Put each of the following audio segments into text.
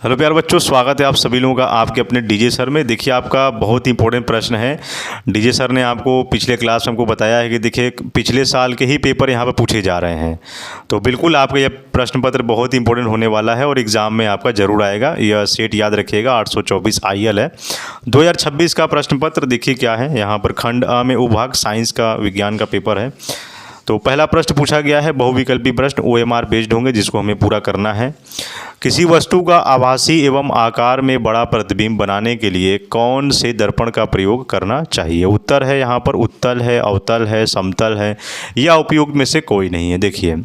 Hello प्यारे बच्चों, स्वागत है आप सभी लोगों का आपके अपने डीजे सर में। देखिए, आपका बहुत इंपॉर्टेंट प्रश्न है। डीजे सर ने आपको पिछले क्लास में हमको बताया है कि देखिए पिछले साल के ही पेपर यहाँ पर पूछे जा रहे हैं। तो बिल्कुल आपका यह प्रश्न पत्र बहुत इंपॉर्टेंट होने वाला है और एग्ज़ाम में आपका ज़रूर आएगा। यह सेट याद रखिएगा, 824 IL है। 2026 का प्रश्न पत्र देखिए क्या है। यहाँ पर खंड अ में उपभाग साइंस का विज्ञान का पेपर है। तो पहला प्रश्न पूछा गया है, बहुविकल्पी प्रश्न OMR बेस्ड होंगे, जिसको हमें पूरा करना है। किसी वस्तु का आभासी एवं आकार में बड़ा प्रतिबिंब बनाने के लिए कौन से दर्पण का प्रयोग करना चाहिए? उत्तर है यहाँ पर उत्तल है, अवतल है, समतल है या उपयुक्त में से कोई नहीं है। देखिए,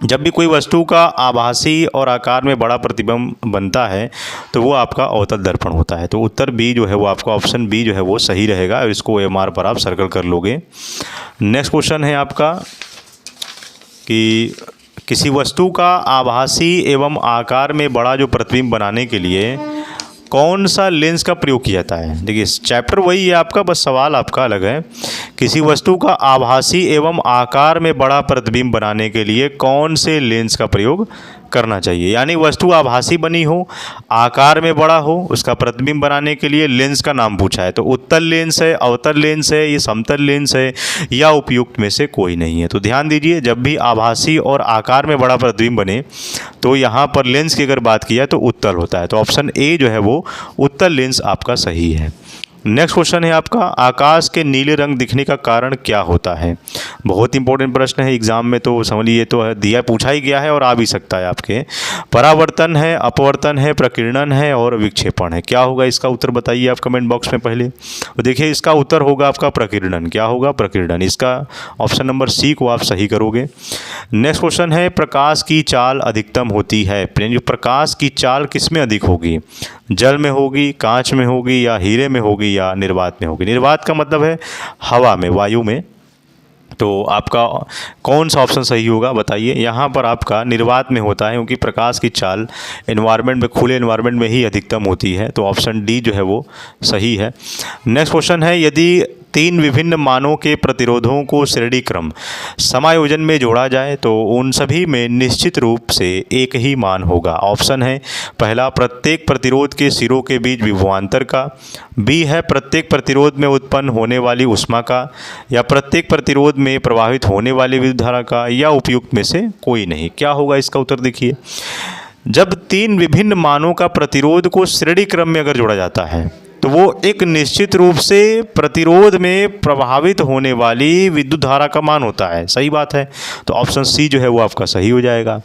जब भी कोई वस्तु का आभासी और आकार में बड़ा प्रतिबिंब बनता है तो वो आपका अवतल दर्पण होता है। तो उत्तर बी जो है वो आपका ऑप्शन बी जो है वो सही रहेगा और इसको OMR पर आप सर्कल कर लोगे। नेक्स्ट क्वेश्चन है आपका कि किसी वस्तु का आभासी एवं आकार में बड़ा जो प्रतिबिंब बनाने के लिए कौन सा लेंस का प्रयोग किया जाता है? देखिए, चैप्टर वही है आपका, बस सवाल आपका अलग है। किसी वस्तु का आभासी एवं आकार में बड़ा प्रतिबिंब बनाने के लिए कौन से लेंस का प्रयोग करना चाहिए? यानी वस्तु आभासी बनी हो, आकार में बड़ा हो, उसका प्रतिबिंब बनाने के लिए लेंस का नाम पूछा है। तो उत्तल लेंस है, अवतल लेंस है, ये समतल लेंस है या उपयुक्त में से कोई नहीं है। तो ध्यान दीजिए, जब भी आभासी और आकार में बड़ा प्रतिबिंब बने तो यहाँ पर लेंस की अगर बात किया तो उत्तल होता है। तो ऑप्शन ए जो है वो उत्तल लेंस आपका सही है। नेक्स्ट क्वेश्चन है आपका, आकाश के नीले रंग दिखने का कारण क्या होता है? बहुत इंपॉर्टेंट प्रश्न है एग्जाम में, तो समझ लीजिए, तो दिया पूछा ही गया है और आ भी सकता है आपके। परावर्तन है, अपवर्तन है, प्रकीर्णन है और विक्षेपण है। क्या होगा इसका उत्तर बताइए आप कमेंट बॉक्स में पहले। तो देखिए, इसका उत्तर होगा आपका प्रकीर्णन। क्या होगा? प्रकीर्णन। इसका ऑप्शन नंबर सी को आप सही करोगे। नेक्स्ट क्वेश्चन है, प्रकाश की चाल अधिकतम होती है। प्रकाश की चाल किस में अधिक होगी? जल में होगी, कांच में होगी या हीरे में होगी या निर्वात में होगी? निर्वात का मतलब है हवा में, वायु में। तो आपका कौन सा ऑप्शन सही होगा बताइए। यहाँ पर आपका निर्वात में होता है, क्योंकि प्रकाश की चाल एनवायरनमेंट में, खुले एनवायरनमेंट में ही अधिकतम होती है। तो ऑप्शन डी जो है वो सही है। नेक्स्ट क्वेश्चन है, यदि 3 विभिन्न मानों के प्रतिरोधों को श्रेणी क्रम समायोजन में जोड़ा जाए तो उन सभी में निश्चित रूप से एक ही मान होगा। ऑप्शन है पहला, प्रत्येक प्रतिरोध के सिरों के बीच विभवांतर का। बी है प्रत्येक प्रतिरोध में उत्पन्न होने वाली ऊष्मा का, या प्रत्येक प्रतिरोध में प्रवाहित होने वाली विद्युत धारा का, या उपयुक्त में से कोई नहीं। क्या होगा इसका उत्तर? देखिए, जब 3 विभिन्न मानों का प्रतिरोध को श्रेणी क्रम में अगर जोड़ा जाता है तो वो एक निश्चित रूप से प्रतिरोध में प्रभावित होने वाली विद्युत धारा का मान होता है। सही बात है। तो ऑप्शन सी जो है वो आपका सही हो जाएगा।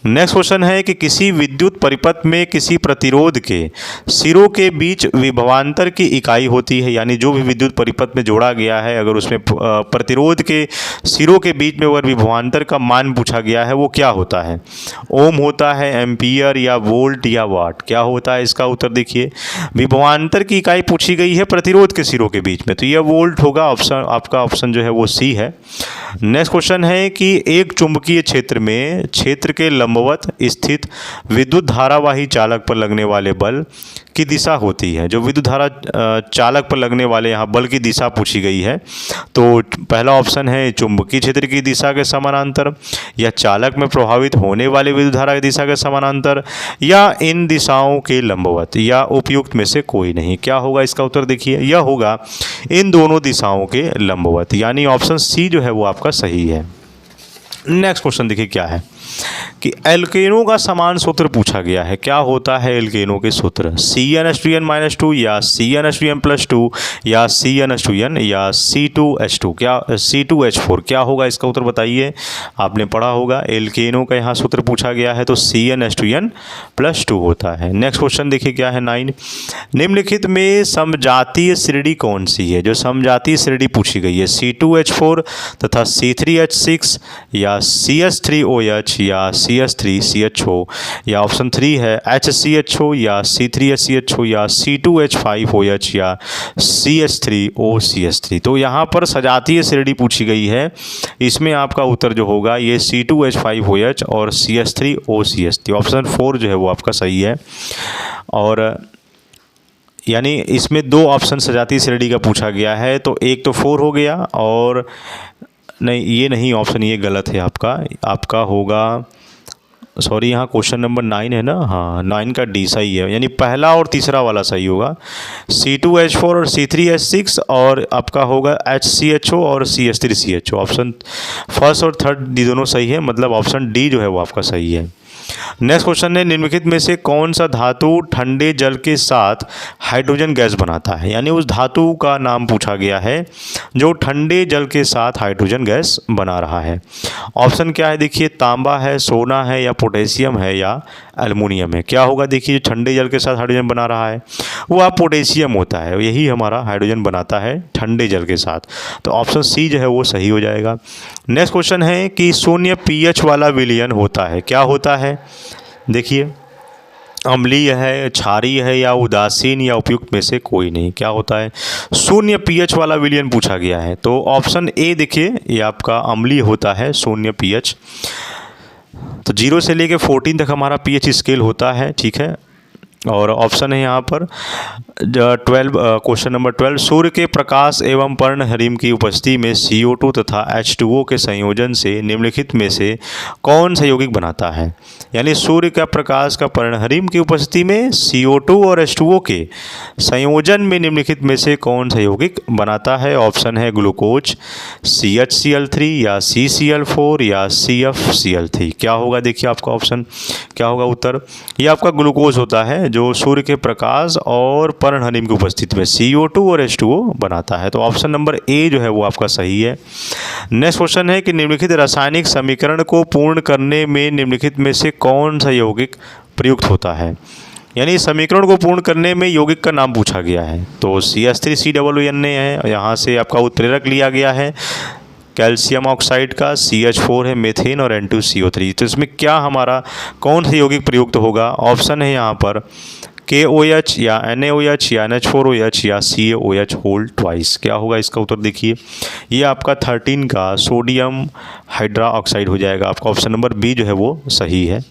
नेक्स्ट क्वेश्चन है कि किसी विद्युत परिपथ में किसी प्रतिरोध के सिरों के बीच विभवांतर की इकाई होती है। यानी जो भी विद्युत परिपथ में जोड़ा गया है, अगर उसमें प्रतिरोध के सिरों के बीच में अगर विभवांतर का मान पूछा गया है, वो क्या होता है? ओम होता है, एम्पियर या वोल्ट या वाट? क्या होता है इसका उत्तर? देखिए, विभवांतर की इकाई पूछी गई है प्रतिरोध के सिरों के बीच में, तो यह वोल्ट होगा। ऑप्शन आपका ऑप्शन जो है वो सी है। नेक्स्ट क्वेश्चन है कि एक चुंबकीय क्षेत्र में क्षेत्र के लंबवत स्थित विद्युत धारावाही चालक पर लगने वाले बल की दिशा होती है। जो विद्युत धारा चालक पर लगने वाले यहाँ बल की दिशा पूछी गई है, तो पहला ऑप्शन है चुंबकीय क्षेत्र की दिशा के समानांतर, या चालक में प्रभावित होने वाले विद्युत धारा की दिशा के समानांतर, या इन दिशाओं के लंबवत, या उपयुक्त में से कोई नहीं। क्या होगा इसका उत्तर? देखिए, यह होगा इन दोनों दिशाओं के लंबवत, यानी ऑप्शन सी जो है वो आपका सही है। नेक्स्ट क्वेश्चन देखिए क्या है कि एल्केनों का समान सूत्र पूछा गया है। क्या होता है एल्केनों के सूत्र? CnH2n-2 या CnH2n+2 या CnH2n या C2H2 क्या C2H4? क्या होगा इसका उत्तर बताइए। आपने पढ़ा होगा, एल्केनों का यहाँ सूत्र पूछा गया है तो CnH2n+2 होता है। नेक्स्ट क्वेश्चन देखिए क्या है 9, निम्नलिखित में समजातीय श्रेणी कौन सी है? जो समजातीय श्रेणी पूछी गई है, C2H4 तथा C3H6 या CH3OH या CH3CHO, या ऑप्शन 3 है HCHO या C3HCHO या C2H5OH या CH3OCH3। तो यहाँ पर सजातीय श्रेणी पूछी गई है, इसमें आपका उत्तर जो होगा ये C2H5OH और CH3OCH3। ऑप्शन 4 जो है वो आपका सही है। और यानी इसमें 2 ऑप्शन सजातीय श्रेणी का पूछा गया है, तो एक तो 4 हो गया, और नहीं, ये नहीं ऑप्शन, ये गलत है आपका। आपका होगा सॉरी, यहाँ क्वेश्चन नंबर 9 है ना, हाँ 9 का डी सही है, यानी पहला और तीसरा वाला सही होगा। C2H4 और C3H6 और आपका होगा HCHO और CH3CHO। ऑप्शन फर्स्ट और थर्ड ये दोनों सही है, मतलब ऑप्शन डी जो है वो आपका सही है। नेक्स्ट क्वेश्चन है, निम्नलिखित में से कौन सा धातु ठंडे जल के साथ हाइड्रोजन गैस बनाता है, यानी उस धातु का नाम पूछा गया है जो ठंडे जल के साथ हाइड्रोजन गैस बना रहा है। ऑप्शन क्या है देखिए, तांबा है, सोना है, या पोटेशियम है, या एल्युमिनियम है। क्या होगा देखिए, जो ठंडे जल के साथ हाइड्रोजन बना रहा है वो आप पोटेशियम होता है, यही हमारा हाइड्रोजन बनाता है ठंडे जल के साथ। तो ऑप्शन सी जो है वो सही हो जाएगा। नेक्स्ट क्वेश्चन है कि शून्य pH वाला विलयन होता है, क्या होता है देखिए, अम्लीय है, क्षारीय है, या उदासीन, या उपयुक्त में से कोई नहीं। क्या होता है, शून्य pH वाला विलयन पूछा गया है, तो ऑप्शन ए देखिए ये आपका अम्लीय होता है, शून्य pH। तो 0 से लेके 14 तक हमारा pH स्केल होता है, ठीक है। और ऑप्शन है यहाँ पर 12, क्वेश्चन नंबर 12, सूर्य के प्रकाश एवं पर्णहरिम की उपस्थिति में CO2 तथा H2O के संयोजन से निम्नलिखित में से कौन सा यौगिक बनता है, यानी सूर्य का प्रकाश का पर्णहरिम की उपस्थिति में CO2 और H2O के संयोजन में निम्नलिखित में से कौन सा यौगिक बनाता है। ऑप्शन है ग्लूकोज, CHCl3, या CCl4, या CFCl3। क्या होगा देखिए आपका ऑप्शन क्या होगा उत्तर, ये आपका ग्लूकोज होता है जो सूर्य के प्रकाश और पर्णहरिम की उपस्थिति में CO2 और H2O बनाता है। तो ऑप्शन नंबर ए जो है वो आपका सही है। नेक्स्ट क्वेश्चन है कि निम्नलिखित रासायनिक समीकरण को पूर्ण करने में निम्नलिखित में से कौन सा यौगिक प्रयुक्त होता है, यानी समीकरण को पूर्ण करने में यौगिक का नाम पूछा गया है। तो CH3COON है, यहाँ से आपका उत्प्रेरक लिया गया है कैल्शियम ऑक्साइड का, CH4 है मीथेन, और N2CO3। तो इसमें क्या हमारा कौन सा यौगिक प्रयुक्त होगा। ऑप्शन है यहाँ पर KOH, या NaOH, या NH4OH, या CaOH होल ट्वाइस। क्या होगा इसका उत्तर देखिए, ये आपका 13 का सोडियम हाइड्रा ऑक्साइड हो जाएगा। आपका ऑप्शन नंबर बी जो है वो सही है,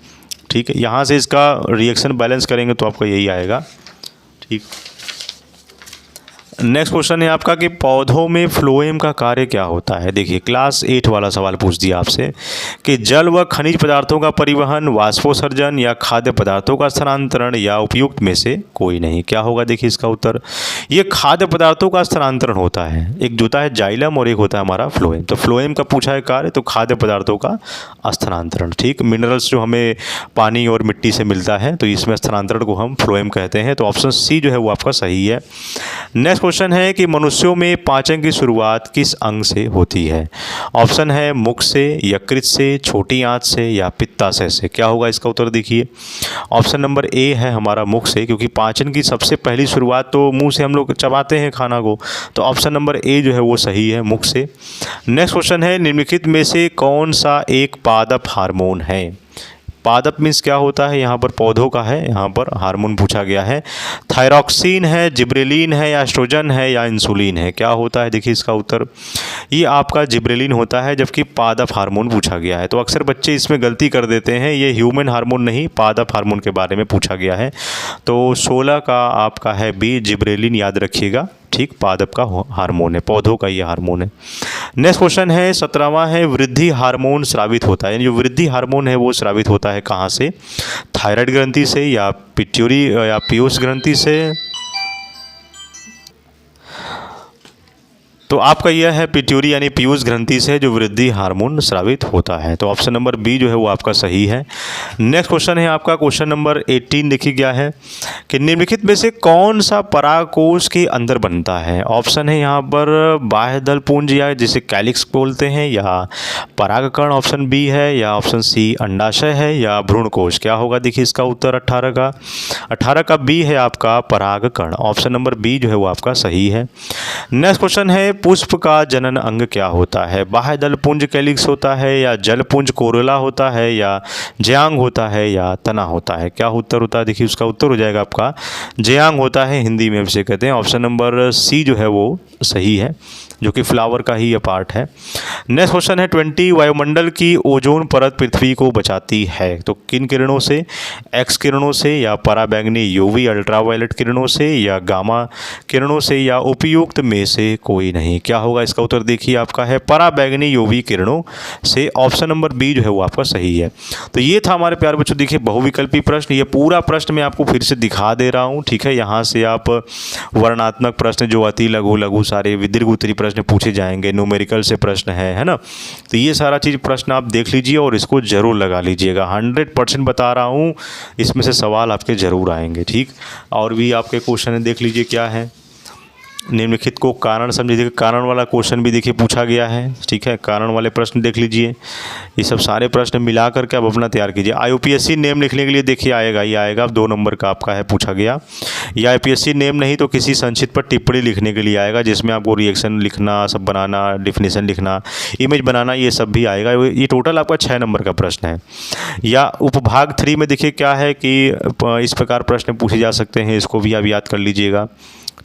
ठीक है। यहाँ से इसका रिएक्शन बैलेंस करेंगे तो आपका यही आएगा, ठीक। नेक्स्ट क्वेश्चन है आपका कि पौधों में फ्लोएम का कार्य क्या होता है। देखिए क्लास 8 वाला सवाल पूछ दिया आपसे कि जल व खनिज पदार्थों का परिवहन, वाष्पोत्सर्जन, या खाद्य पदार्थों का स्थानांतरण, या उपयुक्त में से कोई नहीं। क्या होगा देखिए इसका उत्तर, ये खाद्य पदार्थों का स्थानांतरण होता है। एक जो होता है जाइलम और एक होता है हमारा फ्लोएम। तो फ्लोएम का पूछा है कार्य, तो खाद्य पदार्थों का स्थानांतरण, ठीक। मिनरल्स जो हमें पानी और मिट्टी से मिलता है तो इसमें स्थानांतरण को हम फ्लोएम कहते हैं। तो ऑप्शन सी जो है वो आपका सही है। नेक्स्ट क्वेश्चन है कि मनुष्यों में पाचन की शुरुआत किस अंग से होती है। ऑप्शन है मुख से, यकृत से, छोटी आंत से, या पित्ताशय से। क्या होगा इसका उत्तर देखिए, ऑप्शन नंबर ए है हमारा मुख से, क्योंकि पाचन की सबसे पहली शुरुआत तो मुंह से हम लोग चबाते हैं खाना को। तो ऑप्शन नंबर ए जो है वो सही है, मुख से। नेक्स्ट क्वेश्चन है निम्नलिखित में से कौन सा एक पादप हार्मोन है। पादप मीन्स क्या होता है, यहाँ पर पौधों का है, यहाँ पर हार्मोन पूछा गया है। थायरॉक्सिन है, जिब्रेलिन है, या एस्ट्रोजन है, या इंसुलिन है। क्या होता है देखिए इसका उत्तर, ये आपका जिब्रेलिन होता है, जबकि पादप हार्मोन पूछा गया है। तो अक्सर बच्चे इसमें गलती कर देते हैं, ये ह्यूमन हार्मोन नहीं, पादप हार्मोन के बारे में पूछा गया है। तो 16 का आपका है बी, जिब्रेलिन, याद रखिएगा, ठीक। पादप का हार्मोन है, पौधों का ये हार्मोन है। नेक्स्ट क्वेश्चन है 17वां है, वृद्धि हार्मोन स्रावित होता है, यानी जो वृद्धि हार्मोन है वो स्रावित होता है कहाँ से, थायराइड ग्रंथि से, या पिट्यूरी या पीयूष ग्रंथि से। तो आपका यह है पिट्यूरी यानी पीयूष ग्रंथि से जो वृद्धि हार्मोन स्रावित होता है। तो ऑप्शन नंबर बी जो है वो आपका सही है। नेक्स्ट क्वेश्चन है आपका क्वेश्चन नंबर 18 लिखी गया है कि निम्नलिखित में से कौन सा परागकोश के अंदर बनता है। ऑप्शन है यहाँ पर बाह्य दल पुंज, या जिसे कैलिक्स बोलते हैं, या परागकण ऑप्शन बी है, या ऑप्शन सी अंडाशय है, या भ्रूणकोश। क्या होगा देखिए इसका उत्तर 18 का बी है आपका परागकण। ऑप्शन नंबर बी जो है वो आपका सही है। नेक्स्ट क्वेश्चन है पुष्प का जनन अंग क्या होता है। बाह्य दल पुंज कैलिक्स होता है, या जल पुंज कोरोला होता है, या ज्यांग होता है, या तना होता है। क्या उत्तर होता है देखिए उसका उत्तर हो जाएगा आपका ज्यांग होता है, हिंदी में इसे कहते हैं। ऑप्शन नंबर सी जो है वो सही है। जो कि फ्लावर का ही ये पार्ट है। नेक्स्ट क्वेश्चन है 20 वायुमंडल की ओजोन परत पृथ्वी को बचाती है, तो किन किरणों से? एक्स किरणों से, या पराबैंगनी यूवी अल्ट्रावायलेट किरणों से, या गामा किरणों से, या उपयुक्त में से कोई नहीं। क्या होगा इसका उत्तर? देखिए आपका है पराबैंगनी यूवी किरणों से। ऑप्शन नंबर बी जो है वो आपका सही है। तो ये था हमारे प्यारे बच्चों देखिए बहुविकल्पी प्रश्न। ये पूरा प्रश्न मैं आपको फिर से दिखा दे रहा हूँ, ठीक है। यहाँ से आप वर्णनात्मक प्रश्न जो अति लघु लघु सारे दीर्घ उत्तरी प्रश्न पूछे जाएंगे, न्यूमेरिकल से प्रश्न है ना। तो ये सारा चीज़ प्रश्न आप देख लीजिए और इसको ज़रूर लगा लीजिएगा। 100% बता रहा हूँ, इसमें से सवाल आपके ज़रूर आएंगे, ठीक। और भी आपके क्वेश्चन देख लीजिए क्या है। निम्नलिखित को कारण समझिए, कारण वाला क्वेश्चन भी देखिए पूछा गया है, ठीक है। कारण वाले प्रश्न देख लीजिए। ये सब सारे प्रश्न मिला करके आप अपना तैयार कीजिए। IUPAC नेम लिखने के लिए देखिए आएगा, ये आएगा 2 नंबर का आपका है पूछा गया। या IUPAC नेम नहीं तो किसी संचित पर टिप्पणी लिखने के लिए आएगा, जिसमें आपको रिएक्शन लिखना, सब बनाना, डिफिनेशन लिखना, इमेज बनाना, ये सब भी आएगा। ये टोटल आपका 6 नंबर का प्रश्न है। या उपभाग 3 में देखिए क्या है कि इस प्रकार प्रश्न पूछे जा सकते हैं, इसको भी आप याद कर लीजिएगा,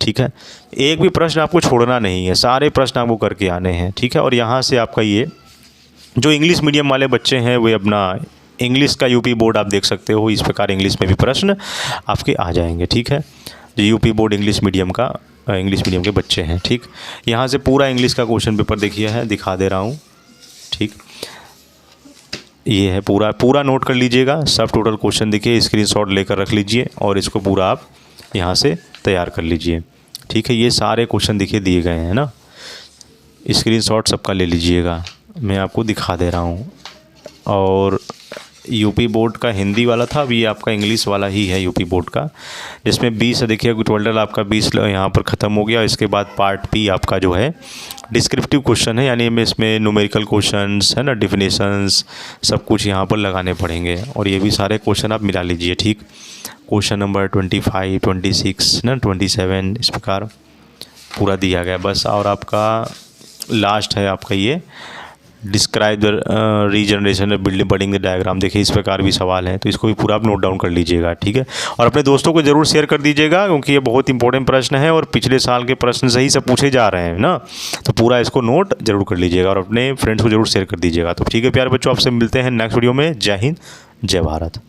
ठीक है। एक भी प्रश्न आपको छोड़ना नहीं है, सारे प्रश्न आपको करके आने हैं, ठीक है। और यहाँ से आपका ये जो इंग्लिश मीडियम वाले बच्चे हैं वे अपना इंग्लिश का यूपी बोर्ड आप देख सकते हो, इस प्रकार इंग्लिश में भी प्रश्न आपके आ जाएंगे, ठीक है। जो यूपी बोर्ड इंग्लिश मीडियम के बच्चे हैं, ठीक। यहाँ से पूरा इंग्लिश का क्वेश्चन पेपर देखिए है, दिखा दे रहा हूँ, ठीक। ये है पूरा नोट कर लीजिएगा। सब टोटल क्वेश्चन देखिए, स्क्रीनशॉट लेकर रख लीजिए और इसको पूरा आप यहाँ से तैयार कर लीजिए, ठीक है। ये सारे क्वेश्चन देखिए दिए गए हैं ना, स्क्रीनशॉट सबका ले लीजिएगा, मैं आपको दिखा दे रहा हूँ। और यूपी बोर्ड का हिंदी वाला था, अभी आपका इंग्लिश वाला ही है यूपी बोर्ड का, जिसमें 20 देखिए टोटल आपका 20 यहाँ पर ख़त्म हो गया। इसके बाद पार्ट बी आपका जो है डिस्क्रिप्टिव क्वेश्चन है, यानी इसमें न्यूमेरिकल क्वेश्चंस है ना, डिफिनेशंस सब कुछ यहाँ पर लगाने पड़ेंगे। और ये भी सारे क्वेश्चन आप मिला लीजिए, ठीक। क्वेश्चन नंबर 25, 26 ना 27 इस प्रकार पूरा दिया गया बस। और आपका लास्ट है आपका ये describe the regeneration building the diagram. देखिए इस प्रकार भी सवाल हैं, तो इसको भी पूरा आप नोट डाउन कर लीजिएगा, ठीक है। और अपने दोस्तों को ज़रूर शेयर कर दीजिएगा, क्योंकि ये बहुत इंपॉर्टेंट प्रश्न है और पिछले साल के प्रश्न सही से पूछे जा रहे हैं ना, तो पूरा इसको नोट जरूर कर लीजिएगा और अपने फ्रेंड्स को जरूर शेयर कर दीजिएगा। तो ठीक है प्यारे बच्चों, आपसे मिलते हैं नेक्स्ट वीडियो में। जय हिंद, जय भारत।